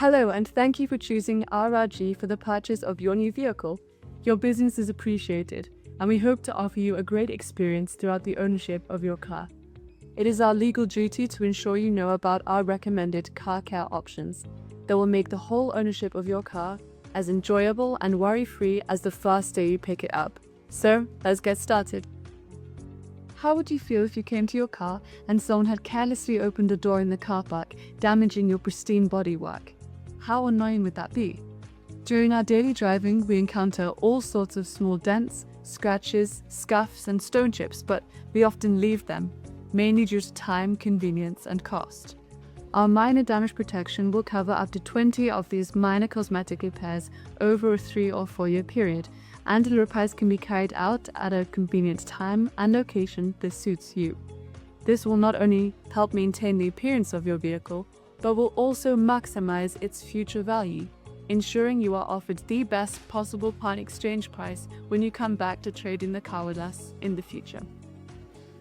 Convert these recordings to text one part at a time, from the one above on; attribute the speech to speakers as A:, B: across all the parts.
A: Hello, and thank you for choosing RRG for the purchase of your new vehicle. Your business is appreciated, and we hope to offer you a great experience throughout the ownership of your car. It is our legal duty to ensure you know about our recommended car care options that will make the whole ownership of your car as enjoyable and worry-free as the first day you pick it up. So, let's get started. How would you feel if you came to your car and someone had carelessly opened a door in the car park, damaging your pristine bodywork? How annoying would that be? During our daily driving, we encounter all sorts of small dents, scratches, scuffs, and stone chips, but we often leave them, mainly due to time, convenience, and cost. Our minor damage protection will cover up to 20 of these minor cosmetic repairs over a 3 or 4 year period, and the repairs can be carried out at a convenient time and location that suits you. This will not only help maintain the appearance of your vehicle, but will also maximize its future value, ensuring you are offered the best possible part exchange price when you come back to trade in the car with us in the future.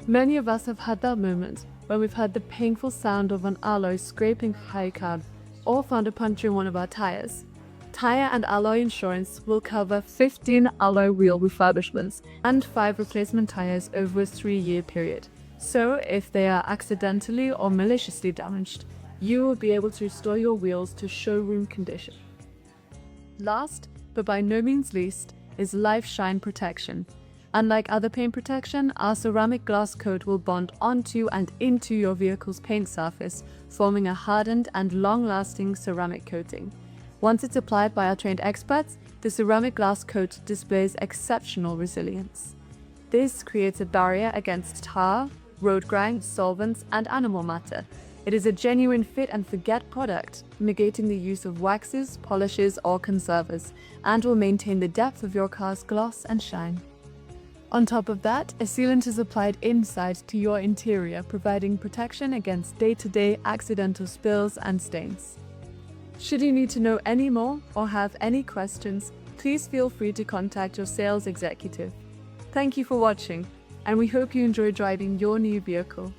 A: Many of us have had that moment when we've heard the painful sound of an alloy scraping high card or found a puncture in one of our tires. Tire and alloy insurance will cover 15 alloy wheel refurbishments and 5 replacement tires over a 3-year period. So if they are accidentally or maliciously damaged, you will be able to restore your wheels to showroom condition. Last, but by no means least, is Life Shine Protection. Unlike other paint protection, our ceramic glass coat will bond onto and into your vehicle's paint surface, forming a hardened and long-lasting ceramic coating. Once it's applied by our trained experts, the ceramic glass coat displays exceptional resilience. This creates a barrier against tar, road grime, solvents, and animal matter. It is a genuine fit and forget product, negating the use of waxes, polishes, or conservers, and will maintain the depth of your car's gloss and shine. On top of that, a sealant is applied inside to your interior, providing protection against day-to-day accidental spills and stains. Should you need to know any more or have any questions, please feel free to contact your sales executive. Thank you for watching, and we hope you enjoy driving your new vehicle.